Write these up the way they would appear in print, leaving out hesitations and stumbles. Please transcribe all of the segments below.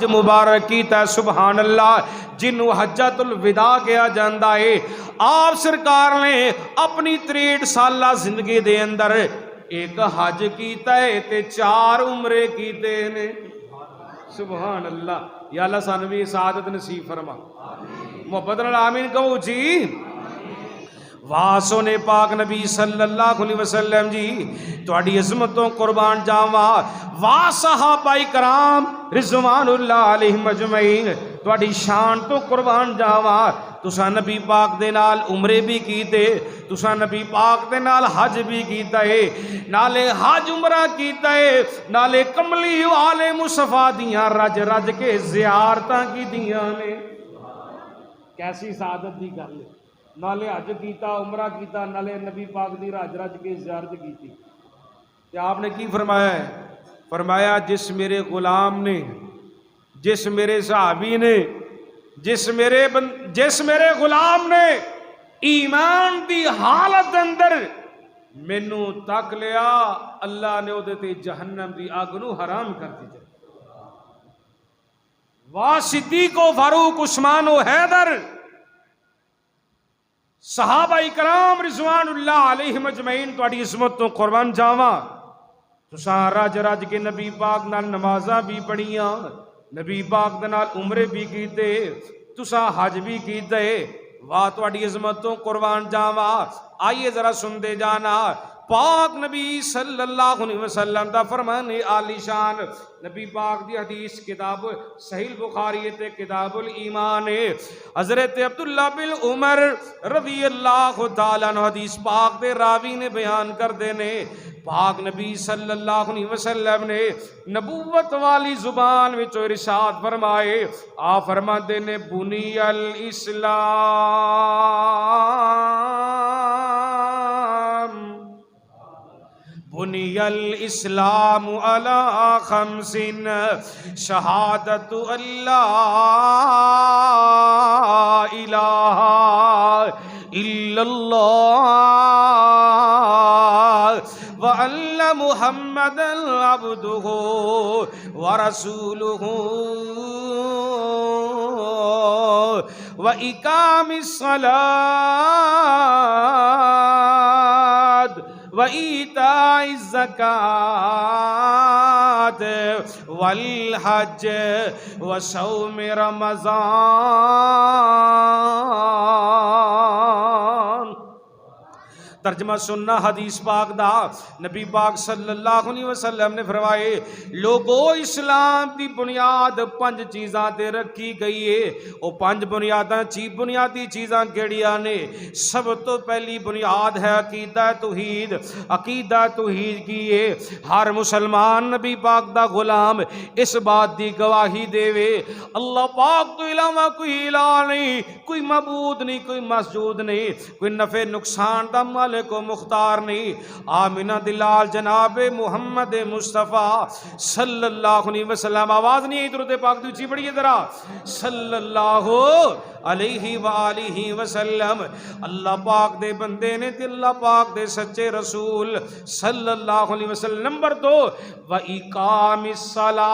مبارک کیتا سبحان اللہ جنوں حجۃ الوداع کیا جاندا ہے۔ آپ سرکار نے اپنی 63 سالہ زندگی دے اندر ایک حج کیتا ہے تے 4 عمرے کیتے نے سبحان اللہ۔ یا اللہ سانوں بھی سعادت نصیب فرما، محبت نال آمین کہو جی۔ واہ سونے پاک نبی صلی اللہ علیہ وسلم جی تہاڈی عظمتوں قربان جاواں۔ واہ صحابہ کرام رضوان اللہ علیہم اجمعین تہاڈی شان تو قربان جاواں۔ تساں نبی پاک دے نال عمرے بھی کیتے، تساں نبی پاک دے نال حج بھی کیتا ہے، نالے حج عمرہ کیتا ہے، نالے کملی والے مصطفیٰ دیاں رج رج کے زیارتاں کیتیاں نے۔ کیسی سعادت دی گل ہے، نالے حج کیتا عمرہ کیتا نالے نبی پاک دی رج رج کے زیارت کیتی۔ کہ آپ نے کی فرمایا ہے؟ فرمایا جس میرے غلام نے، جس میرے صحابی نے، جس میرے غلام نے ایمان دی حالت اندر مینوں تک لیا، اللہ نے او دے تے جہنم دی اگ نو حرام کر دتا۔ واہ صدیق و فاروق عثمان و حیدر صحابہ کرام رضوان اللہ علیہم اجمعین تہاڈی عظمت تو قربان جاواں۔ تساں رج رج کے نبی پاک نال نمازاں بھی پڑھیاں، نبی پاک دے نال عمرے بھی کیتے، تساں حج بھی کیتے۔ واہ تہاڈی عظمت تو قربان جاواں۔ آئیے ذرا سن دے جانا پاک نبی صلی اللہ علیہ وسلم دا فرمان عالی شان نبی پاک دی حدیث کتاب صحیح بخاری تے کتاب الایمان حضرت عبداللہ بن عمر رضی اللہ تعالیٰ عنہ حدیث پاک دے راوی نے بیان کر دینے پاک نبی صلی اللہ علیہ وسلم نے نبوت والی زبان وچ ارشاد فرمائے۔ آپ فرماندے نے بنی بنی الاسلام علی خمس شہادت اللہ الہ الا اللہ وَأَنَّ مُحَمَّدًا عَبْدُهُ وَرَسُولُهُ وَإِقَامِ الصَّلَاةِ وَإِيتَاءِ الزَّكَاةِ وَالْحَجِّ وَصَوْمِ رمضان۔ ترجمہ سننا حدیث پاک دا نبی پاک صلی اللہ علیہ وسلم نے فرمائے لوگو اسلام دی بنیاد 5 چیزاں تے رکھی گئی ہے۔ او 5 بنیادی چیزاں کیڑیاں نے؟ سب تو پہلی بنیاد ہے عقیدہ توحید۔ عقیدہ توحید کی ہے ہر مسلمان نبی پاک دا غلام اس بات دی گواہی دے وے اللہ پاک تو علاوہ کوئی الہ نہیں، کوئی معبود نہیں، کوئی مسجود نہیں، کوئی نفع نقصان دا کو مختار نہیں۔ آمینہ دلال جناب محمد مصطفیٰ صلی اللہ علیہ وسلم، آواز نہیں ہے درود پاک دی اونچی پڑھیے ذرا، صلی اللہ علیہ وآلہ وسلم۔ اللہ پاک دے بندے نے تے اللہ پاک دے سچے رسول صلی اللہ علیہ وسلم۔ نمبر 2 وَإِقَامِ الصَّلَاةِ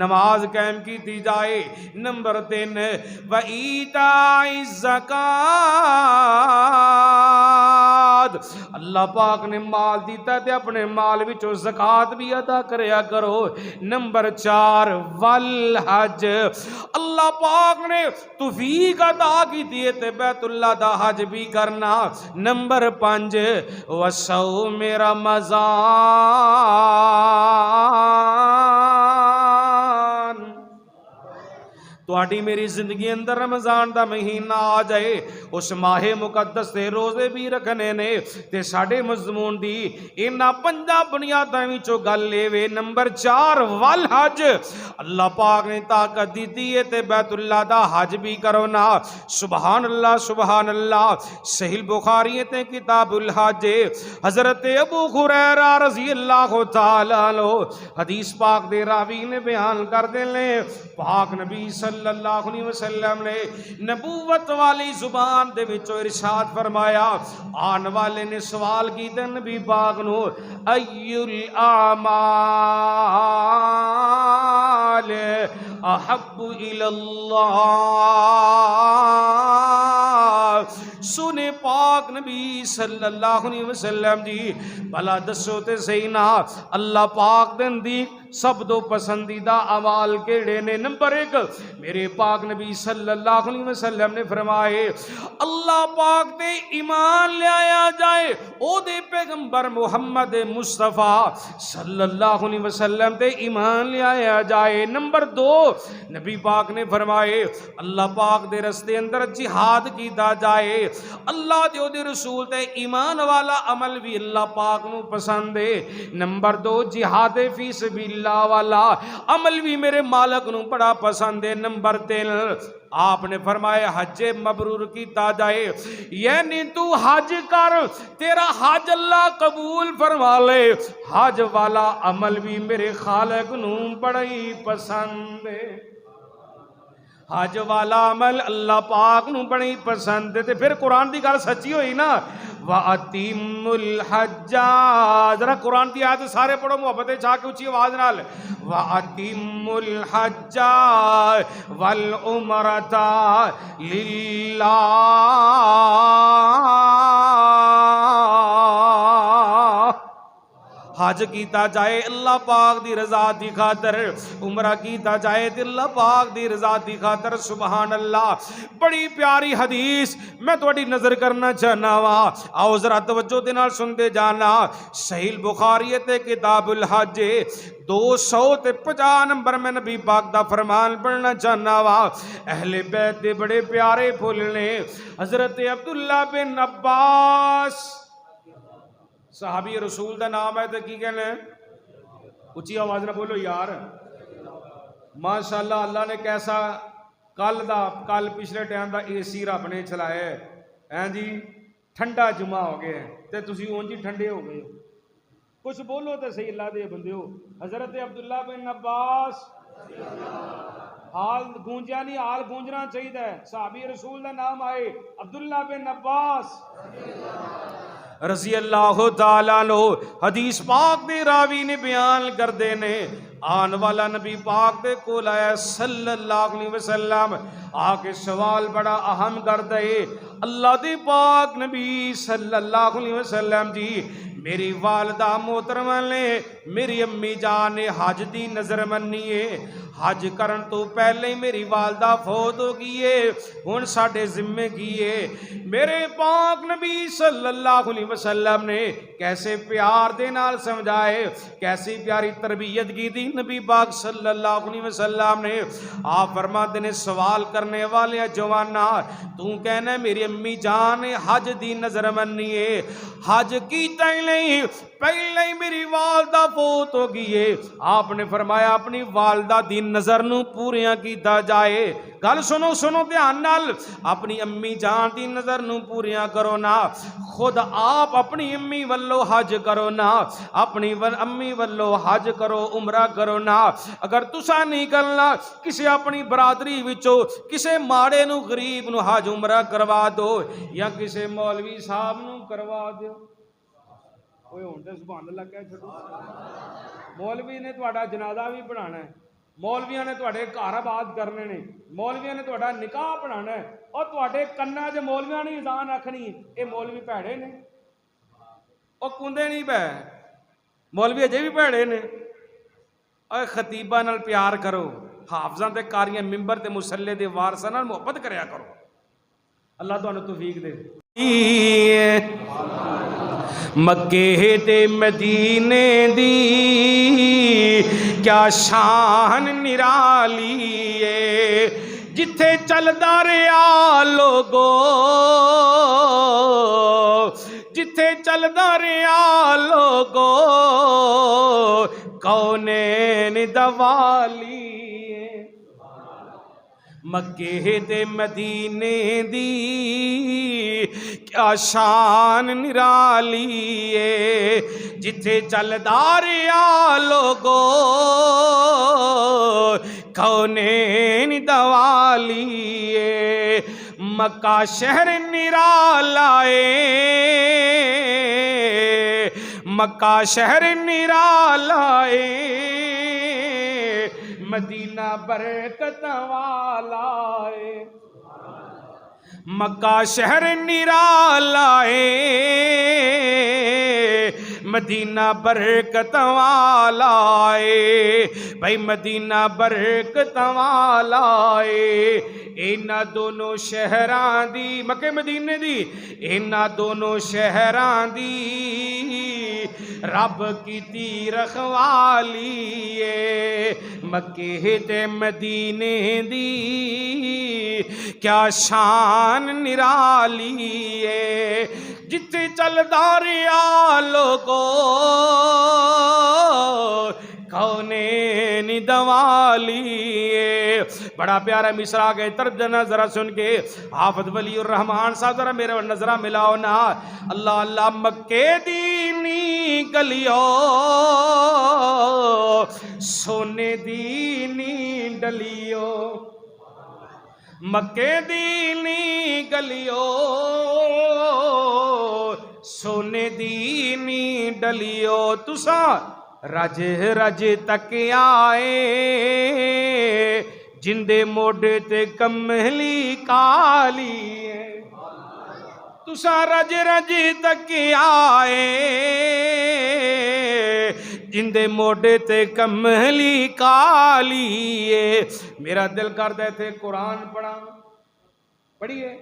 نماز قائم کی دی جائے۔ نمبر 3 وَإِيتَاءِ الزَّكَاةِ اللہ پاک نے مال دیتا تے اپنے مال وچوں زکوٰۃ بھی ادا کریا کرو۔ نمبر 4 والحج اللہ پاک نے توفیق عطا کی دیے تے بیت اللہ دا حج بھی کرنا۔ نمبر 5 وصوم رمضان تہاڈی میری زندگی اندر رمضان دا مہینہ آ جائے اس ماہ مقدس دے روزے بھی رکھنے نے تے ساڈے مضمون دی انہاں 5 بنیاداں وچوں گل لے وے۔ نمبر 4 والحج اللہ پاک نے طاقت دتی ہے تے بیت اللہ دا حج بھی کرو نا۔ سبحان اللہ سبحان اللہ۔ صحیح بخاری تے کتاب الحج حضرت ابو ہریرہ رضی اللہ تعالی عنہ حدیث پاک دے راوی نے بیان کر دے لے پاک نبی صلی اللہ علیہ وسلم نے نبوت والی زبان دے وچوں ارشاد فرمایا۔ آن والے نے سوال کیتے نبی پاک نو ایُّ الاعمال احب الی اللہ. سنے پاک نبی صلی اللہ علیہ وسلم جی بھلا دسو تے صحیح نا اللہ پاک دے نزدیک سب تو پسندیدہ اعمال کیڑے نے؟ نمبر 1 میرے پاک نبی صلی اللہ علیہ وسلم نے فرمائے اللہ پاک دے ایمان لے آیا جائے او دے پیغمبر محمد مصطفیٰ صلی اللہ علیہ وسلم تے ایمان لے آیا جائے. نمبر 2 نبی پاک نے فرمائے اللہ پاک دے رستے اندر جہاد کیتا جائے. اللہ دے رسول تے ایمان والا عمل بھی اللہ پاک نو پسند ہے. نمبر 2 جہاد فی سبیل اللہ والا عمل بھی میرے مالک نو بڑا پسند ہے. نمبر 3 آپ نے فرمایا حج مبرور کیتا جائے یعنی تو حج کر تیرا حج اللہ قبول فرما لے. حج والا عمل بھی میرے خالق نو بڑا ہی پسند ہے. حج والا عمل اللہ پاک نو بڑی پسند ہے. تے پھر قرآن دی گل سچی ہوئی نا وَأَتِمُّ الْحَجَّ. ذرا قرآن دی آیت سارے پڑھو محبت چاہ کے اونچی آواز نال. وَأَتِمُّ الْحَجَّ وَالْعُمْرَةَ لِلَّهِ. حج کیتا جائے اللہ پاک دی رضا دی خاطر, عمرہ کیتا جائے اللہ پاک دی رضا دی خاطر. سبحان اللہ. بڑی پیاری حدیث میں تھوڑی نظر کرنا چاہنا وا, آؤ ذرا توجہ دے نال سنتے جانا. صحیح بخاری تے کتاب الحج 250 نمبر میں نبی پاک دا فرمان پڑھنا چاہنا وا. اہل بیت دے بڑے پیارے پھول نے حضرت عبداللہ بن عباس صحابی رسول دا نام ہے تو کی کہنے اچھی آواز نہ بولو یار. ماشاءاللہ اللہ نے کیسا کل پچھلے ٹائم دا اے سی رب نے چلائے ہیں جی. ٹھنڈا جمعہ ہو گئے تے تسی اون جی ٹھنڈے ہو گئے. کچھ بولو تے صحیح اللہ دے بندے ہو. حضرت عبداللہ بن عباس حال گونجیا نہیں, حال گونجنا چاہیے. صحابی رسول دا نام آئے عبداللہ بن عباس رضی اللہ تعالیٰ عنہ. حدیث پاک دے راوی نے بیان کر دینے آن والا نبی پاک دے کول آیا صلی اللہ علیہ وسلم. آکے سوال بڑا اہم کر دے. اللہ دے پاک نبی صلی اللہ علیہ وسلم جی میری والدہ محترمہ نے میری امی جان نے حج دی نظر منی ہے. حج کرن تو پہلے ہی میری والدہ فوت ہو گئی ہے, ہن ساڈے ذمے کی ہے. میرے پاک نبی صلی اللہ علیہ وسلم نے کیسے پیار دے نال سمجھائے, کیسی پیاری تربیت کی تھی نبی پاک صلی اللہ علیہ وسلم نے. آپ فرماتے نے سوال کرنے والے جوانا تو کہنا میری امی جان نے حج دی نظر منی ہے, حج کیتا ہی نہیں, پہلے ہی میری والدہ فوت ہو گئی ہے. آپ نے فرمایا اپنی والدہ دی نظر نو پوریاں کیتا جائے. گل سنو دھیان نال, اپنی امی جان دی نظر نو پوریاں کرو نا. خود آپ اپنی امی والو حج کرو نا, اپنی امی والو حج کرو, عمرہ کرو نا. اگر تسا نہیں کرنا کسی اپنی برادری وچوں کسے ماڑے نو غریب نو حج عمرہ کروا دو یا کسے مولوی صاحب نو کروا دو. کوئی ہونڈے سبحان اللہ کہہ چھڑو. مولوی نے تہاڈا جنازہ بھی پڑھانا ہے, مولویاں نے تہاڈے گھر آباد کرنے نے, مولویاں نے تہاڈا نکاح پڑھانا ہے, اور تہاڈے کناں وچ مولویاں نے اذان آکھنی اے مولوی بھڑے نے او کندے نہیں پے, مولوی اجے بھی بھڑے نے. اے خطیباں نال پیار کرو, حافظاں تے قاریاں ممبر تے مصلی دے وارثاں نال محبت کریا کرو. اللہ تانوں توفیق دے. مکے تے مدینے دی کیا شان نرالی ہے, جتھے چلدا رہیا لوگو, جتھے چلدا رہیا لوگو کونین دوالی. مکے تے مدینے دی کیا شان نرالی ہے, جتھے چلدا رہیا لوگو کونین دوالی ہے. مکہ شہر نرالا ہے, مکہ شہر نرالا ہے, مدینہ برکت والا ہے مکہ شہر نرالا ہے مدینہ برکت والا ہے بھائی مدینہ برکت والا ہے اینا دونوں شہراں دی مکہ مدینے دی اینا دونوں شہراں دی رب کی رکھوالی ہے مکہ تے مدینے دی کیا شان نرالی ہے جتے چل داریا لوگو کونین دوالی ہے بڑا پیارا مصرع گئے ترجمہ ذرا سن کے حافظ ولی الرحمان صاحب ذرا میرے نظرہ ملاؤ نا اللہ اللہ مکے دینی گلیو سونے دینی ڈلیو مکے دینی گلیو سونے دینی ڈلیو تسا رج رج تک آئے جندے موڈے تے کملی کالی ہے تسا رج رج تک آئے جندے موڈے تے کملی کالی ہے میرا دل کردے تھے قرآن پڑھا پڑھیے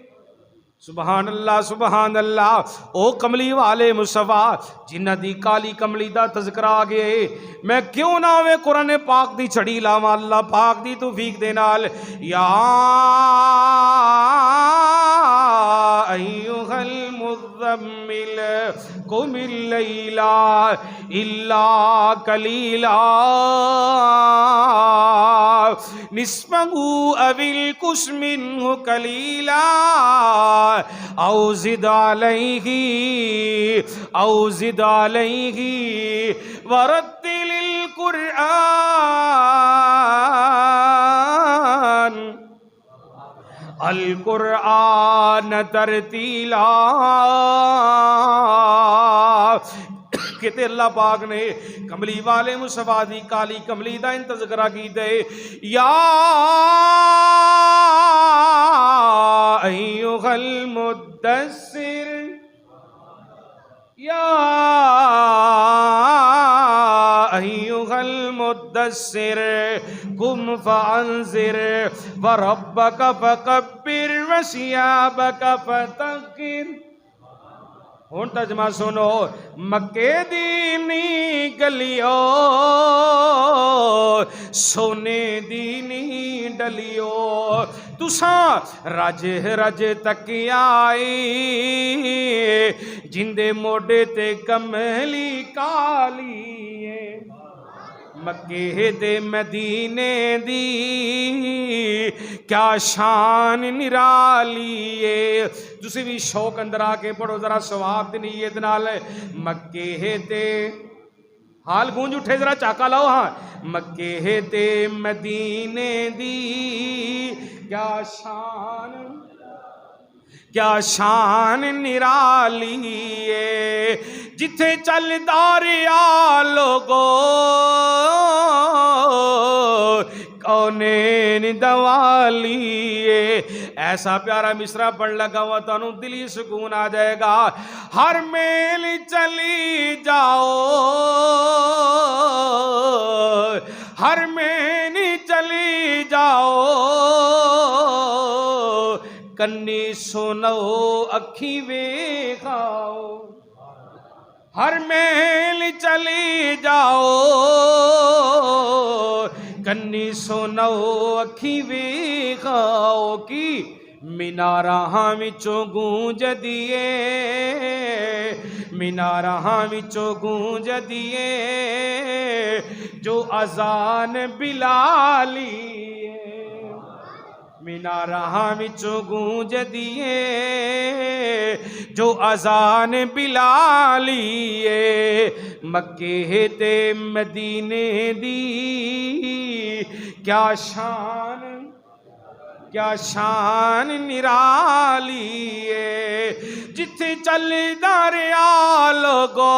سبحان اللہ او کملی والے مصطفیٰ جنہ دی کالی کملی دا تذکرہ آگے میں کیوں نہ ہوئے قرآن پاک دی چھڑی لاواں اللہ پاک دی توفیق دے نال یا ایھا المزمل قم اللیل الا قلیلا نصفہ او انقص منہ قلیلا او زد علیہ ورتل القرآن ترتیلا کہتے اللہ پاک نے کملی والے مصطفیٰ دی کالی کملی دا تذکرہ کی دے یا ایھا المدثر یا ایھا المدثر قم فانذر وربک فکبر وثیابک فطہر ہون ترجمہ سنو مکے دینی گلیو سونے دینی ڈلیو تساں رج رج تک آئی جندے موڈے تے کملی کالی ہے مکے دے مدینے دی کیا شان نرالی ہے تسی بھی شوق اندر آ کے پڑھو ذرا ثواب دی نیت نال مکے تے حال گونج اٹھے ذرا چاکا لاؤ ہاں مکے تے مدینے دی کیا شان نرالی ہے جتھے چل داریا لوگو کونین دوالی ہے ایسا پیارا مصرع پڑھ لگا ہوا تانوں دلی سکون آ جائے گا ہر میل چلی جاؤ ہر میل چلی جاؤ کنی سنو اکھی ویکھاؤ ہر میل چلی جاؤ کنی سنو اکھی ویکھاؤ کی میناراں وچوں گونج دیے میناراں وچوں گونج دیے جو اذان بلالی میناراں وچوں گونج دیے جو اذان بلالی مکے تے مدینے دی کیا شان نرالی ہے جتھے چل دریا لوگو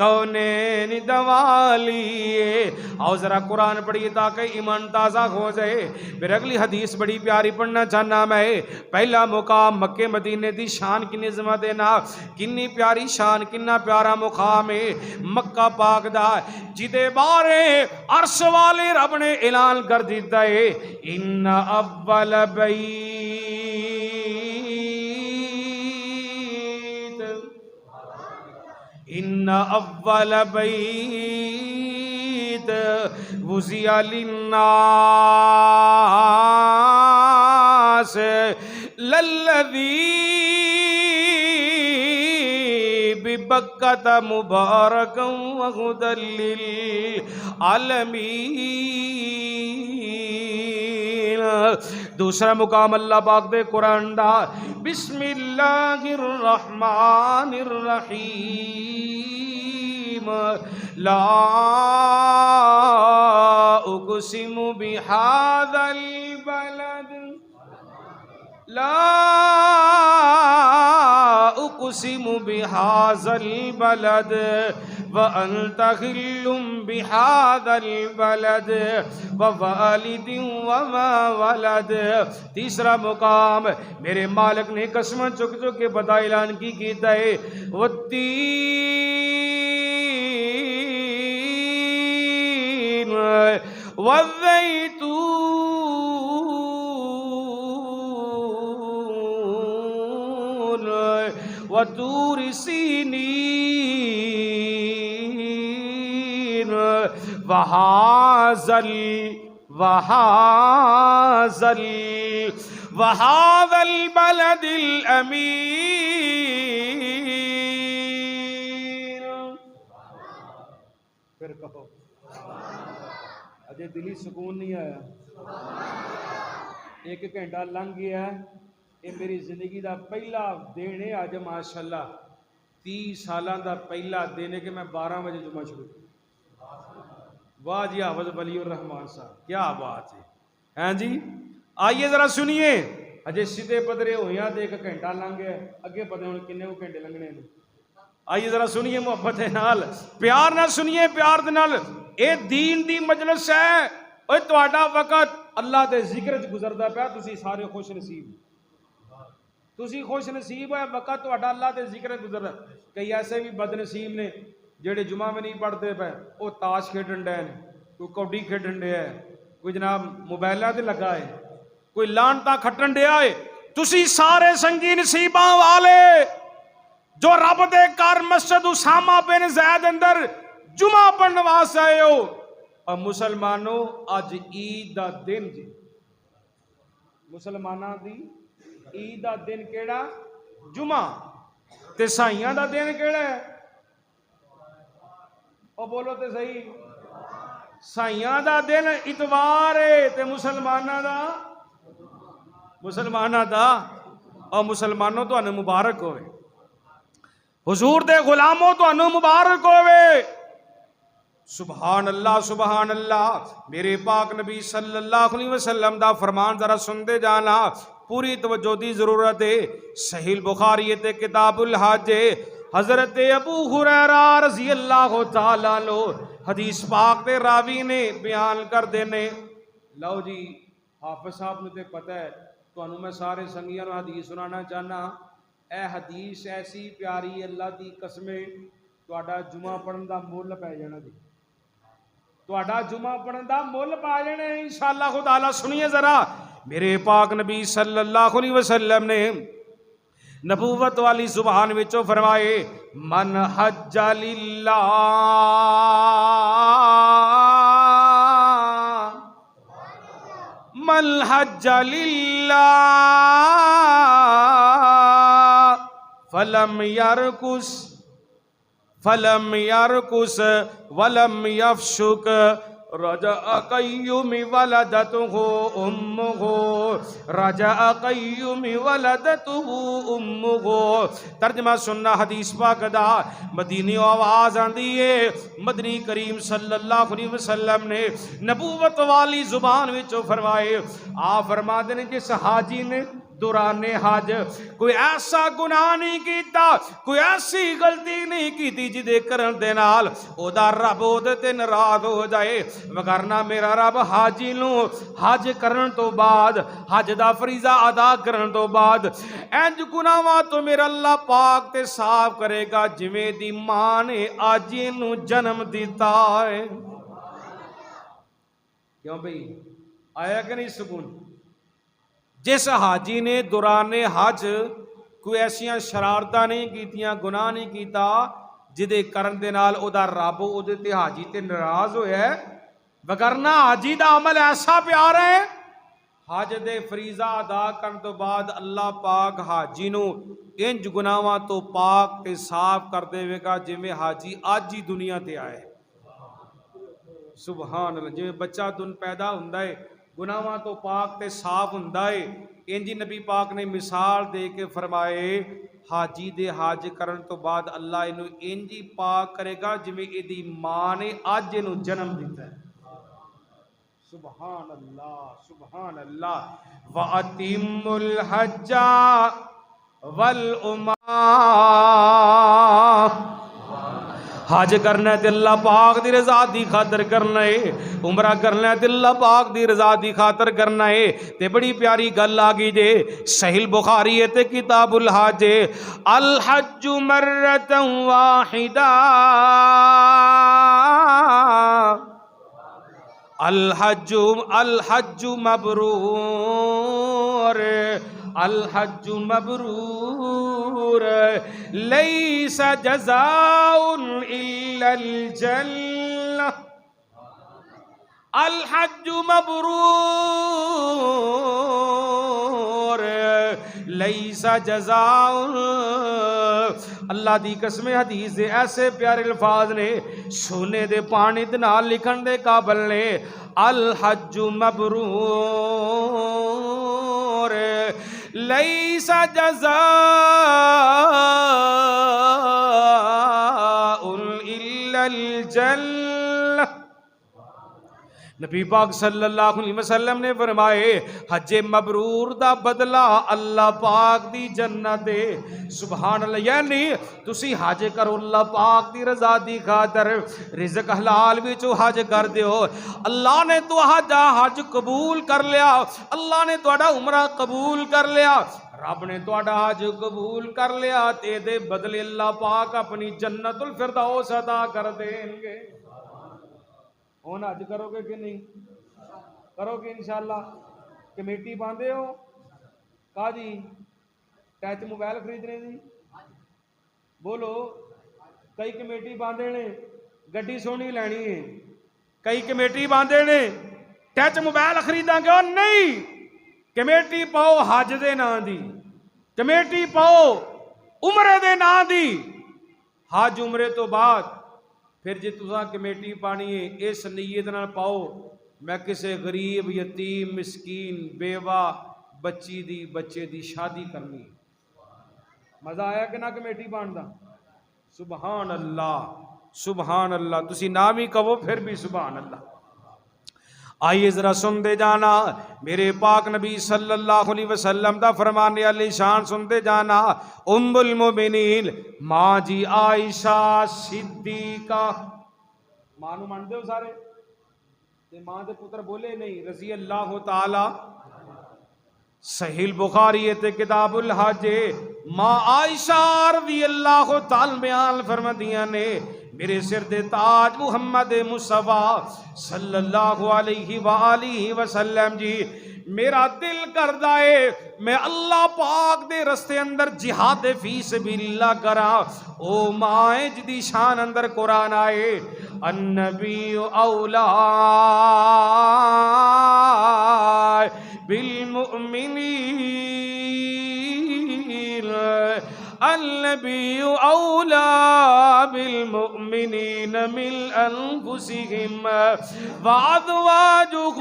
کونین دوالیے. آؤ ذرا قرآن پڑھیے تاکہ ایمان تازہ ہو جائے. پھر اگلی حدیث بڑی پیاری پڑھنا چاہنا میں. پہلا مقام مکے مدینے دی شان کی نظم دینا. کنی پیاری شان کنا پیارا مقام ہے مکہ پاک دا جدے بارے عرش والے رب نے اعلان کر دیتا ہے ان اول بیت ان اول بیت وضع للناس للذی ببکۃ مبارکا وہدی للعالمین. دوسرا مقام اللہ پاک دے قرآن دا بسم اللہ الرحمن الرحیم لا اقسم بہذا البلد لا اقسم بہذا البلد وانت حل بہذا البلد ووالد وما ولد. تیسرا مقام میرے مالک نے قسم چک چک کے بتا اعلان کی کیتا ہے والتین والزیتون وطور سینین وہذا البلد الامین. پھر کہو اجے دلی سکون نہیں آیا. ایک گھنٹہ لنگ گیا ہے. یہ میری زندگی دا پہلا دن ہے آج ماشاءاللہ 30 سالاں دا پہلا دن ہے کہ میں 12 بجے جمعہ شروع. واہ جی حافظ ولی الرحمان صاحب کیا بات ہے. ہاں جی آئیے ذرا سنیے. اجے سیدھے پدرے ہویا تے ایک گھنٹہ لنگ گیا اگے پتہ ہن کنے کو گھنٹے لنگنے نے. آئیے ذرا سنیے محبت نال پیار نال سنیے پیار دے نال. اے دین دی مجلس ہے. اوے تہاڈا وقت اللہ دے ذکر وچ گزردا پیا. تسی سارے خوش نصیب تسی خوش نصیب ہے. وقت تہاڈا اللہ دے ذکر وچ گزردا. کئی ایسے بھی بد نصیب نے جڑے جمعہ میں نہیں پڑھتے پے. وہ تاش کھیڈن ڈے نے کوئی کوڈی کھیڈن ڈیا ہے کوئی جناب موبائلاں تے لگا ہے کوئی لانتا کھٹن ڈیا ہے. تسی سارے سنگی نصیباں والے جو رب دے گھر مسجد اسامہ بن زید اندر جمعہ پڑھن واسطے آئے ہو. اور مسلمانوں اج عید دا دن جی. مسلماناں دی عید دا دن کیڑا جمعہ تے سائیاں دا دن کیڑا ہے او بولو تے صحیح. سائیاں دا دن اتوار ہے تے مسلماناں دا اور مسلمانوں تو انہوں مبارک ہوئے. حضور دے غلاموں تو انہوں مبارک ہوئے. سبحان اللہ سبحان اللہ. میرے پاک نبی صلی اللہ علیہ وسلم دا فرمان ذرا سن دے جانا. پوری توجہ دی ضرورت ہے. صحیح بخاری تے کتاب الحج حضرت ابو ہریرہ رضی اللہ تعالیٰ عنہ حدیث پاک دے راوی نے بیان کر دینے. لو جی حافظ صاحب نے تے پتہ ہے تو انہوں میں سارے سنگیاں نو حدیث سنانا چاہنا. اے حدیث ایسی پیاری اللہ دی قسمیں تہاڈا جمعہ پڑھن دا مول پے جانا جی. تہاڈا جمعہ پڑھن دا مول پا جانا انشاءاللہ تعالی. سنیے ذرا میرے پاک نبی صلی اللہ علیہ وسلم نے نبوت والی زبان وچوں فرمائے من حج للہ من حج للہ فلم یرکس ولم یفسق رجع قیوم ولدته امه رجع قیوم ولدته امه. ترجمہ سننا حدیث پاک دا مدینی آواز آندی ہے. مدنی کریم صلی اللہ علیہ وسلم نے نبوت والی زبان وچ فرمائے. آپ فرما دے جس حاجی نے دوران حج کوئی ایسا گناہ نہیں کیتا، کوئی ایسی غلطی نہیں کیتی جدے کرن دے نال او دا رب او دے تے ناراض ہو جائے۔ وگرنہ میرا رب حاجی نوں حج کرن تو بعد، حج دا فریضہ ادا کرن تو بعد انج گناہاں تو میرا اللہ پاک تے صاف کرے گا جویں دی ماں نے اج نوں جنم دیتا ہے۔ کیوں بھئی آیا کہ نہیں سکون؟ جس حاجی نے دوران حج کوئی ایسیاں شرارتاں نہیں کیتیاں، گناہ نہیں کیتا جدے کرن دے نال او دا رب او دے تے حاجی تے ناراض ہویا ہے، وگرنہ حاجی دا عمل ایسا پیارا ہے، حج دے فریضہ ادا کرن تو بعد اللہ پاک حاجی نو انج گناہاں تو پاک تے صاف کر دے گا جویں حاجی اج ہی دنیا تے آئے۔ سبحان اللہ، جویں بچہ دن پیدا ہوندا ہے گناہاں تو پاک تے صاف ہوندا ہے، انجی نبی پاک نے مثال دے کے فرمائے حاجی دے حج کرن تو بعد اللہ انہوں انجی پاک کرے گا جویں ایدی ماں نے اج انہوں جنم دیتا ہے۔ سبحان اللہ سبحان اللہ۔ وَأَتِمُّ الْحَجَّ وَالْعُمْرَةَ، حج کرنا ہے تے اللہ پاک دی رضا دی خاطر کرنا ہے، عمرہ کرنا ہے تے اللہ پاک دی رضا دی خاطر کرنا ہے۔ تے بڑی پیاری گل آگئی جے صحیح بخاری ہے تے کتاب الحج، الحج مرۃ واحدہ، الحج مبرور، الحج مبرور، لیس جزاء الا الجنہ، الحج مبرور لیس جزاء۔ اللہ دی قسم حدیث دے ایسے پیارے الفاظ نے، سونے دے پانی دے نال لکھن دے قابل نے، الحج مبرور لیس جزاء الا الجنہ۔ نبی پاک صلی اللہ علیہ وسلم نے فرمائے حج مبرور دا بدلہ اللہ پاک دی جنت ہے۔ سبحان اللہ، یعنی تسی حج کرو اللہ پاک دی رضا دی خاطر، رزق حلال وچوں حج کر دیو، اللہ نے تو حج قبول کر لیا، اللہ نے تہاڈا عمرہ قبول کر لیا، رب نے تہاڈا حج قبول کر لیا، تے دے بدلے اللہ پاک اپنی جنت الفردوس عطا کر دیں گے۔ ہون حج کرو گے کہ نہیں؟ کرو گے انشاءاللہ؟ کمیٹی باندھے ہو کا جی؟ ٹچ موبائل خریدنے دی بولو، کئی کمیٹی باندھے نے گڈی سونی لینی ہے، کئی کمیٹی باندھے نے ٹچ موبائل خریداں گے، اور نہیں، کمیٹی پاؤ حج دے نام دی، کمیٹی پاؤ عمرے دے نام دی، حج عمرے تو بعد پھر جی تساں کمیٹی پانی ہے اس نیت نال پاؤ میں کسے غریب یتیم مسکین بیوہ بچے دی شادی کرنی، مزہ آیا کہ نہ کمیٹی باندا؟ سبحان اللہ سبحان اللہ، تسی نام ہی کہو پھر بھی سبحان اللہ۔ آئیے ذرا سنتے جانا میرے پاک نبی صلی اللہ علیہ وسلم دا فرمان علی شان، سنتے جانا ام المومنین ماں جی عائشہ صدیقہ، ماں نو مانتے ہو سارے؟ تے ماں دے پتر بولے نہیں، رضی اللہ تعالی، صحیح بخاری تے کتاب الحج، ماں عائشہ رضی اللہ تعالی بیان فرماندیاں نے میرے سر دے تاج محمد مصطفیٰ صلی اللہ علیہ وآلہ وسلم جی، میرا دل کردہ ہے میں اللہ پاک دے رستے اندر جہاد فی سبیل اللہ کرا، او مائیں جدی شان اندر قرآن آئے النبی اولا بالمؤمنین، النبی اولا بالمؤمنین من انفسهم وازواجہ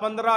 15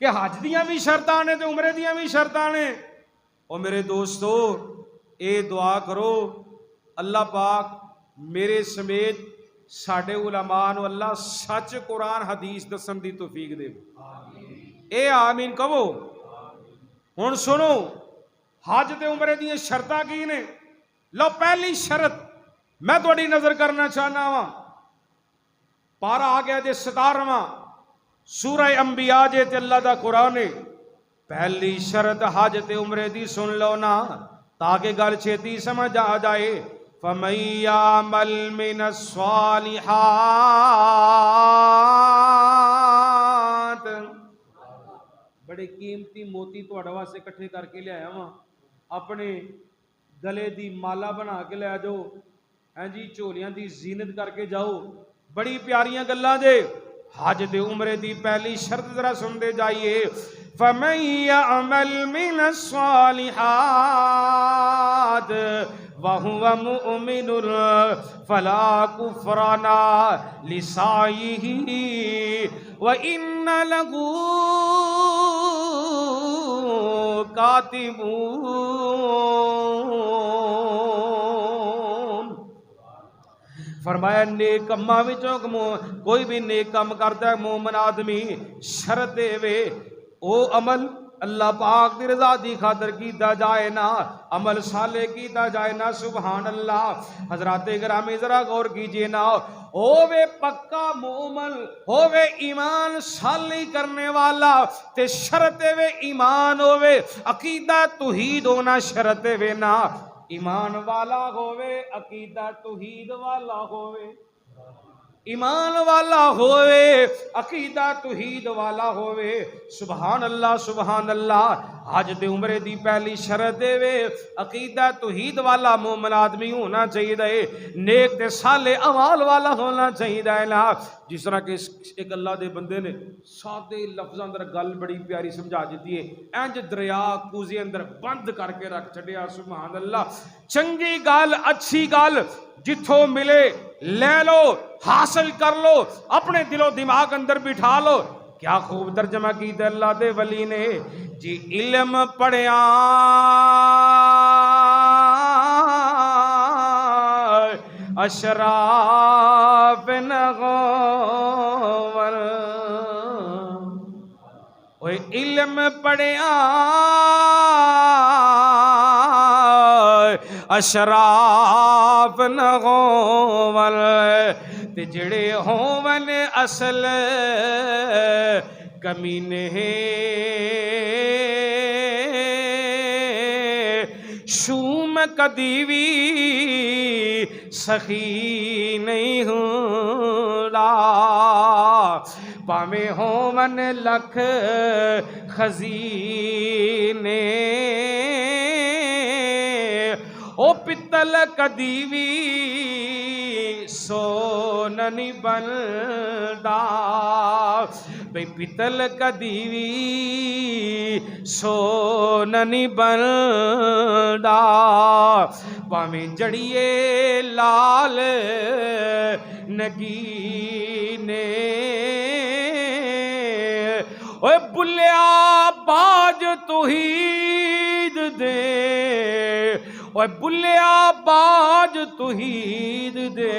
کہ حج دیاں بھی شرطاں نے تے عمرے دیاں بھی شرطاں نے۔ او میرے دوستو اے دعا کرو اللہ پاک میرے سمیت ساڈے علماء نو اللہ سچ قرآن حدیث دسن دی توفیق دے۔ اے آمین کہو۔ ہن سنو حج تے عمرے دیاں شرطاں کی نے؟ لو پہلی شرط میں تھوڑی نظر کرنا چاہنا وا، پارا آ گیا جے 17واں سورہ انبیاء جے تے اللہ دا قرآن ہے۔ پہلی شرط حج تے عمرے دی سن لو نا تاکہ گل چھتی سمجھ آ جائے۔ فَمَن يَعْمَلْ مِنَ الصَّالِحَاتِ، بڑے قیمتی موتی تہاڈے واسطے اکٹھے کر کے لے آیا ہاں، اپنے گلے دی مالا بنا کے لے جاؤ، ہاں جی چولیاں دی زینت کر کے جاؤ، بڑی پیاریاں گلاں جے۔ حج تے عمرے دی پہلی شرط ذرا سن دے جائیے، فَمَن يَعْمَلْ مِنَ الصَّالِحَاتِ وَهُوَ مُؤْمِنٌ فَلَا كُفْرَانَ لِسَعْيِهِ وَإِنَّ لَهُ كَاتِبُونَ۔ فرمایا نیک کماں وچوں کوئی بھی نیک کام کرتا ہے مومن آدمی شرط دے وے او عمل اللہ پاک دی رضا دی خاطر کیتا جائے نا، عمل صالح کیتا جائے نا، سبحان اللہ۔ حضرات گرامی ذرا غور کیجئے نا، ہووے پکا مومن، ہووے ایمان صالح کرنے والا تے شرط وے ایمان ہووے، عقیدہ توحید ہونا شرط وے نا، ایمان والا ہووے عقیدہ توحید والا ہووے، ایمان والا ہووے عقیدہ توحید والا ہووے، سبحان اللہ سبحان اللہ۔ حج تے عمرے دی پہلی شرط دے وے عقیدہ توحید والا مومن آدمی ہونا چاہیے، نیک تے صالح اعمال والا ہونا چاہیے نا۔ جس طرح کہ ایک اللہ دے بندے نے سادے لفظاں اندر گل بڑی پیاری سمجھا دیتی ہے، انج دریا کوزے اندر بند کر کے رکھ چھڈیا، سبحان اللہ۔ چنگی گل اچھی گل جتھوں ملے لے لو، حاصل کر لو، اپنے دل و دماغ اندر بٹھا لو۔ کیا خوب ترجمہ کیتا اللہ دے ولی نے جی، علم پڑھیا اشراف نغور، اوے علم پڑھیا اشراف نغور، تے جڑے ہون اصل کمینے شوم کدی بھی سخی نہیں ہوندا، پاویں ہون لکھ خزینے، او پتل کدی بھی سون نہیں بندا، بھئی پتل کدی بھی سون نہیں بندا، پاویں جڑیے لال نگینے، اوے بلیا باج توحید دے، اوے بلیا باج توحید دے،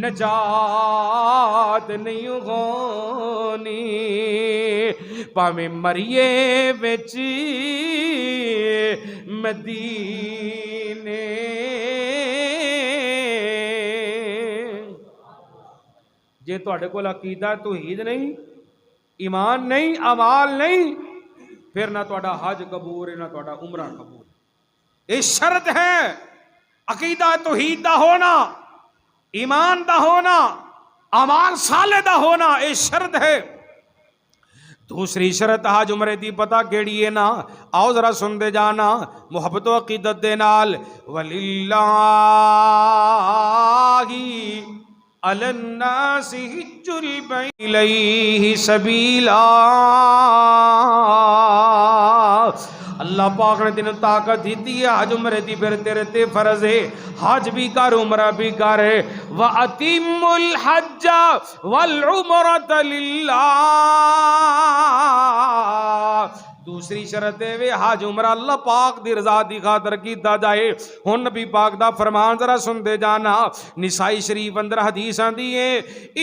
نجات نہیں ہونی، پاویں مریے وچ مدینے۔ جے تواڈے کول عقیدہ توحید نہیں، ایمان نہیں، اعمال نہیں، پھر نہ تواڈا حج قبول ہے نہ تواڈا عمرہ قبول۔ یہ شرط ہے عقیدہ توحید دا ہونا، ایمان دا ہونا، اعمال صالح دا ہونا، یہ شرط ہے۔ دوسری شرط حج عمرے دی پتہ کیڑی ہے نا، آؤ ذرا سن دے جانا محبت و عقیدت دے نال، وَلِلَّهِ عَلَى النَّاسِ حِجُّ الْبَيْتِ إِلَيْهِ سَبِيلًا۔ اللہ پاک نے تینوں طاقت دیتی ہے حج عمرے دی، پھر تیرے تے فرض ہے حج بھی کر عمرہ بھی کر۔ وَأَتِمُّ الْحَجَّ وَالْعُمْرَةَ لِلَّهِ، دوسری شرط ہے حج عمرہ اللہ پاک دی رضا دی خاطر کیتا جائے. ہن نبی پاک دا فرمان ذرا سن دے جانا. نسائی شریف اندر حدیث آندی ہے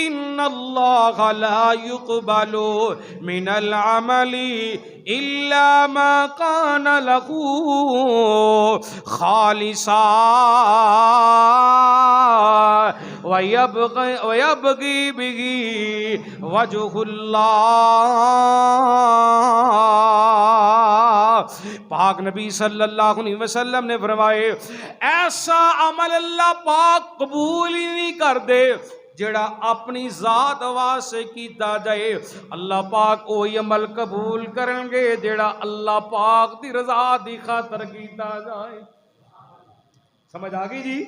ان اللہ لا يقبل من العمل الا ما كان له خالصا ويبغي به وجه اللہ. پاک نبی صلی اللہ علیہ وسلم نے فرمائے ایسا عمل اللہ پاک قبول ہی نہیں کر دے جڑا اپنی ذات واسطے کیتا جائے. اللہ پاک وہی عمل قبول کریں گے جڑا اللہ پاک دی رضا دی خاطر کیتا جائے. سمجھ آ گئی جی.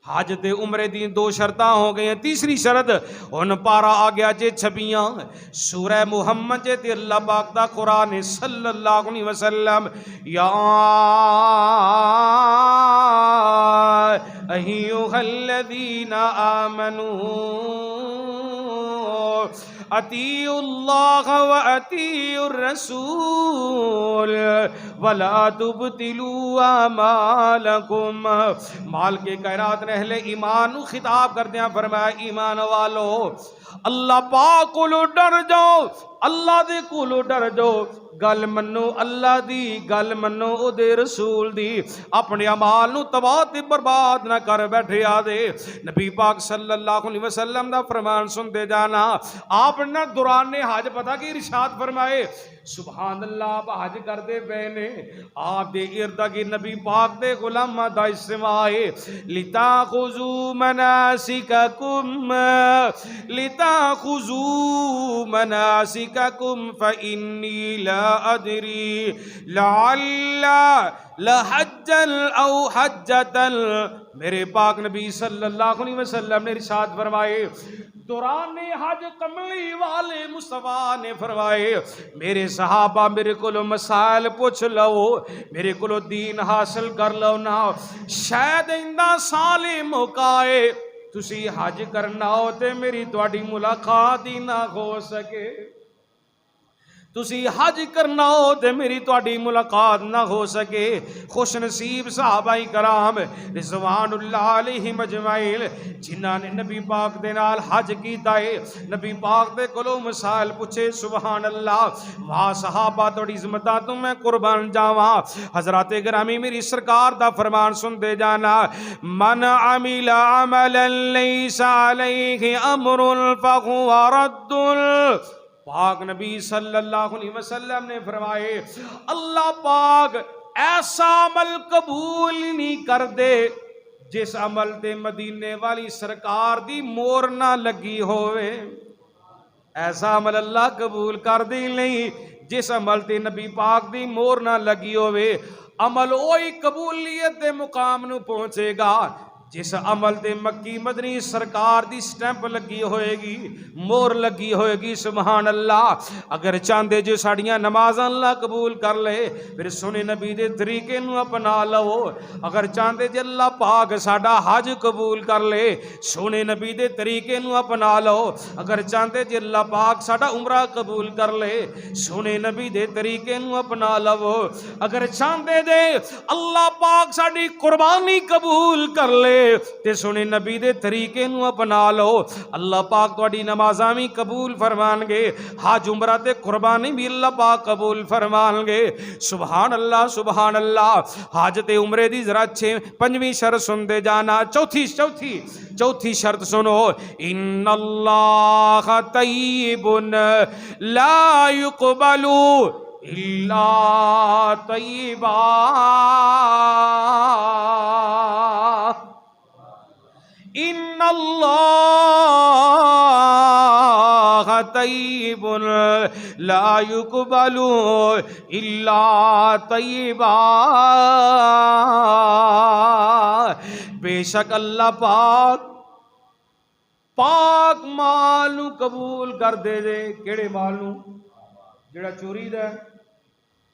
حج تے عمرے دی دو شرطاں ہو گئی ہیں. تیسری شرط ہن پارا آ گیا جے 26 سورہ محمد جے تے اللہ پاک دا قرآن صلی اللہ علیہ وسلم یا ایھا الذین آمنوا اطیعوا اللہ واطیعوا الرسول ولا تبطلوا اعمالکم. مال کے خیرات نے اہل ایمان نو خطاب کردیاں فرمایا ایمان والو اللہ پاک کولو ڈر جاؤ, اللہ دے کولو ڈر جاؤ. گل منو اللہ دی, گل منو او دے رسول دی. اپنے اعمال نو تباہ تے برباد نہ کر بیٹھے آ دے. نبی پاک صلی اللہ علیہ وسلم دا فرمان سن دے جانا. آپ نے دوران حج پتہ کی ارشاد فرمائے سبحان اللہ. آپ حج کر دے پے نے, آپ دے ارد گرد نبی پاک دے غلاماں دا اجتماع ہے. لتاخذوا مناسککم لتاخذوا مناسککم فإنی لا ادری لعل لحجن او حجتن. میرے پاک نبی صلی اللہ علیہ وسلم نے ارشاد فرمائے دوران حج کملی والے مصطفیٰ نے فرمائے میرے صحابہ میرے کولو مسائل پوچھ لو, میرے کولو دین حاصل کر لو نا. شاید اندہ سال موقع ہے تسی حج کرنا ہو تے میری تواڈی ملاقات ہی نہ ہو سکے. تسی حج کرنا ہو تے میری تواڈی ملاقات نہ ہو سکے. خوش نصیب صحابہ کرام رضوان اللہ علیہم اجمعین جنہاں نے نبی پاک دے نال حج کیتا ہے, نبی پاک دے کولوں مسائل پوچھے. سبحان اللہ. واہ صحابہ توڑی عظمتاں تو میں قربان جاواں. حضرات گرامی میری سرکار دا فرمان سن دے جانا من عمل عملا لیس علیہ امر فہو رد. پاک نبی صلی اللہ علیہ وسلم نے فرمائے اللہ پاک ایسا عمل قبول نہیں کر دے جس عمل تے مدینے والی سرکار دی مور نہ لگی ہوئے. ایسا عمل اللہ قبول کر دی نہیں جس عمل تے نبی پاک دی مور نہ لگی ہوئے. عمل وہی قبولیت دے مقام نو پہنچے گا جس عمل تے مکی مدنی سرکار دی سٹیمپ لگی ہوئے گی, مور لگی ہوئے گی. سبحان اللہ. اگر چاندے جو ساڑیاں نمازاں اللہ قبول کر لے پھر سنے نبی دے طریقے نو اپنا لو. اگر چاندے جو اللہ پاک ساڑا حج قبول کر لے سنے نبی دے طریقے نو اپنا لو. اگر چاندے جو اللہ پاک ساڑا عمرہ قبول کر لے سنے نبی دے طریقے نو اپنا لو. اگر چاندے دے اللہ پاک ساڑی قربانی قبول کر لے تے سنے نبی دے طریقے نو اپنا لو. اللہ پاک تواڈی نمازاں وی قبول فرمان گے, حج عمرہ تے قربانی بھی اللہ پاک قبول فرمان گے. سبحان اللہ سبحان اللہ. حج تے عمرے دی ذرا 5ویں شرط سن دے جانا. چوتھی شرط سنو ان اللہ طیب لا يقبل الا طیبا. ان اللہ طیب لا يقبل الا طیبا. بے شک اللہ پاک مال نو قبول کر دے دے. کیڑے مال نو؟ جڑا چوری دا,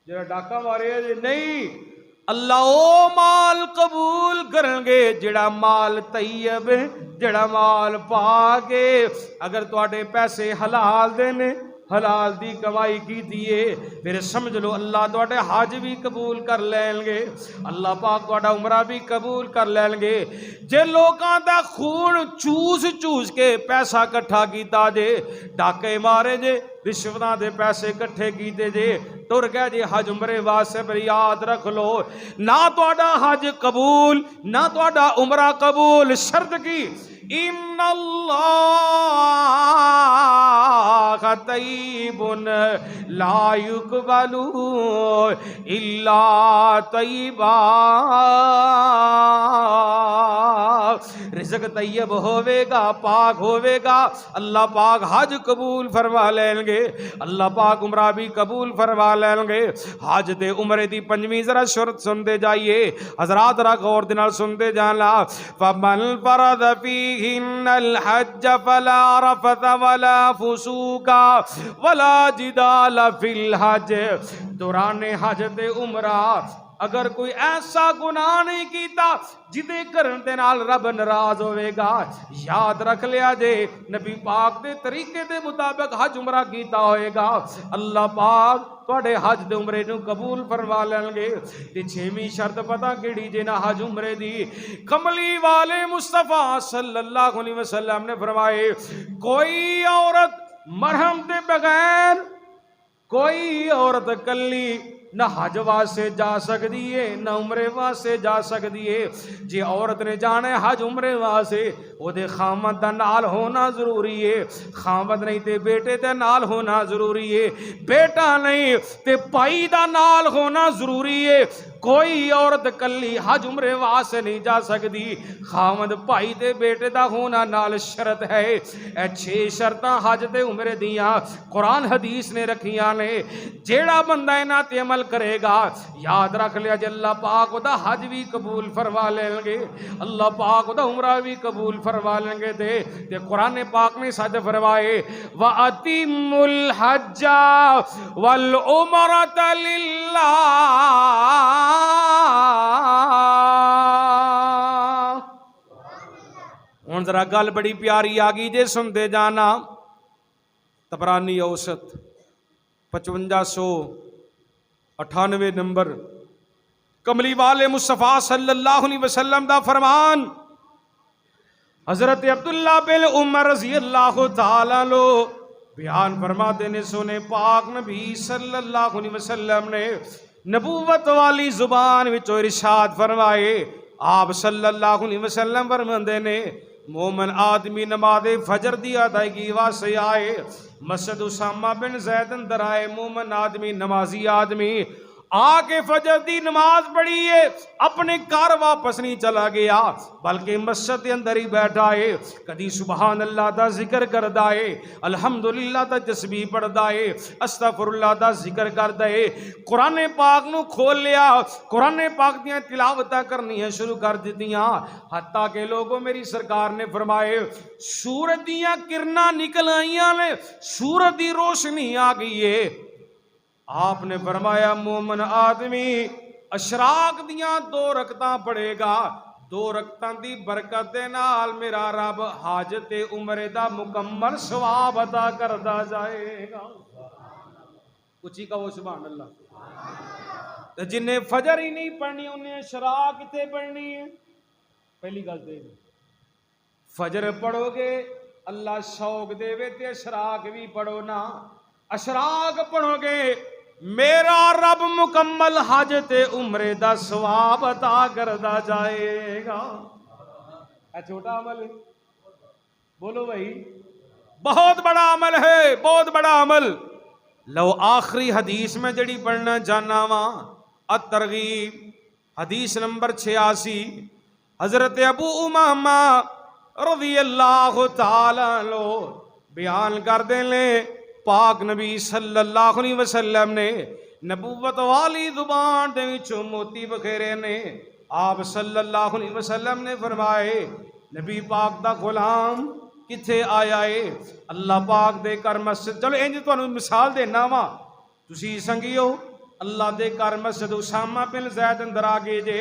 جڑا ڈاکہ مارے دے نہیں. اللہ او مال قبول کریں گے جڑا مال طیب, جڑا مال پاک. اگر تواڈے پیسے حلال دے نے حلال دی کمائی کی دیئے، پھر سمجھ لو اللہ تواڈے حج بھی قبول کر لین گے، اللہ پاک تواڈا عمرہ بھی قبول کر لین گے۔ جے لوکاں دا خون چوس چوس کے پیسہ کٹھا کیتا جے، ڈاکے مارے جے، رشوتاں دے پیسے کٹھے کیتے جے، ٹر گئے جے حج عمرے واسطے، پر یاد رکھ لو نہ تواڈا حج قبول نہ تواڈا عمرہ قبول، شرط کی ان اللہ طیب لا یقبل الا طیبا، رزق طیب ہوئے گا، پاک ہوئے گا، اللہ پاک حج قبول فرما لیں گے، اللہ پاک عمرہ بھی قبول فرما لیں گے۔ حج تے عمرے دی پنجویں ذرا شرط سنتے جائیے حضرات، ذرا غور دے نال سنتے جانا، فمن فرض فیہن الحج فلا رفث ولا فسوق ولا جدال فی الحج، دوران حج تے عمرہ اگر کوئی ایسا گناہ نہیں کیتا جدے کرن دے نال رب ناراض ہوئے گا، یاد رکھ لیا جے نبی پاک دے طریقے دے مطابق حج عمرہ کیتا ہوئے گا، اللہ پاک تواڈے حج دے عمرے نو قبول فرما لیں گے۔ تے چھویں شرط پتہ کیڑی جے نہ حج عمرے دی، کملی والے مصطفیٰ صلی اللہ علیہ وسلم نے فرمائے کوئی عورت مرہم دے بغیر، کوئی عورت کلی نہ حج واسطے جا سکتی ہے نہ عمرے واسطے جا سکتی ہے۔ جی عورت نے جانا ہے حج عمرے واسطے، وہ دے خامد دا نال ہونا ضروری ہے، خامد نہیں تے بیٹے دے نال ہونا ضروری ہے، بیٹا نہیں تے پائی دا نال ہونا ضروری ہے۔ کوئی عورت کلی حج عمرے واسطے نہیں جا سکتی، خامد پائی دے بیٹے دا ہونا نال شرط ہے۔ اے 6 شرطاں حج تے عمرے دیاں قرآن حدیث نے رکھیاں نے، جیڑا بندہ انہاں تے عمل کرے گا یاد رکھ لیا جے اللہ پاک دا حج بھی قبول فرما لیں گے، اللہ پاک دا عمرہ بھی قبول فرما لیں گے۔ تے قرآن پاک نے ساتھ فرمائے وَأَتِمُّ الْحَجَّ وَالْعُمْرَةَ لِلَّهِ، ہن ذرا گل بڑی پیاری آگئی جے سنتے جانا، طبرانی اوسط 5598 نمبر، کملی والے مصطفیٰ صلی اللہ علیہ وسلم دا فرمان، حضرت عبداللہ بن عمر رضی اللہ تعالیٰ عنہ بیان فرماتے نے، سونے پاک نبی صلی اللہ علیہ وسلم نے نبوت والی زبان وچوں ارشاد فرمائے، آپ صلی اللہ علیہ وسلم فرماندے نے مومن آدمی نماز فجر دی ادائیگی واسطے آئے، مسجد اسامہ بن زید اندر آئے، مومن آدمی نمازی آدمی آ کے فجر دی نماز پڑھی ہے، اپنے گھر واپس نہیں چلا گیا بلکہ مسجد کے اندر ہی بیٹھا ہے، کدی سبحان اللہ دا ذکر کردا ہے، الحمدللہ دا تسبیح پڑھدا ہے، استغفر اللہ دا ذکر کردا ہے، قرآن پاک نو کھول لیا، قرآن پاک دیاں تلاوتاں کرنیاں شروع کر دتیاں، حتیٰ کہ لوگوں میری سرکار نے فرمائے سورج دیاں کرناں نکل آئیاں نے، سورج دی روشنی آ گئی ہے۔ آپ نے فرمایا مومن آدمی اشراق دیاں 2 رکعتاں پڑھے گا، 2 رکعتاں دی برکت دے نال میرا رب حج تے عمرے دا مکمل ثواب عطا کردا جائے گا۔ اچھی کہو سبحان اللہ۔ جن نے فجر ہی نہیں پڑھنی انہیں اشراق کتے پڑھنی ہے؟ پہلی گل تے فجر پڑھو گے اللہ شوق دے وے تے اشراق بھی پڑھو نا، اشراق پڑھو گے میرا رب مکمل حج تے عمرے دا ثواب عطا کردا جائے گا۔ اے چھوٹا عمل ہے، بولو بھائی بہت بڑا عمل ہے، بہت بڑا عمل۔ لو آخری حدیث میں جڑی پڑھنا جانا وا الترغیب حدیث نمبر 86، حضرت ابو امامہ رضی اللہ تعالی عنہ بیان کر دیں لے، پاک نبی صلی اللہ علیہ وسلم نے نبوت والی زبان دے وچوں موتی بخیرے نے، آپ صلی اللہ علیہ وسلم نے فرمائے نبی پاک دا غلام کتھے آیا ہے؟ اللہ پاک دے کر مسجد، چلو انج تانوں مثال دینا وا، تسی سنگیو اللہ دے کر مسجد اسامہ بن زید اندر آگے جے،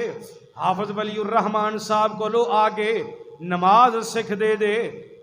حافظ ولی الرحمان صاحب کو لو آگے نماز سکھ دے دے،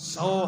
100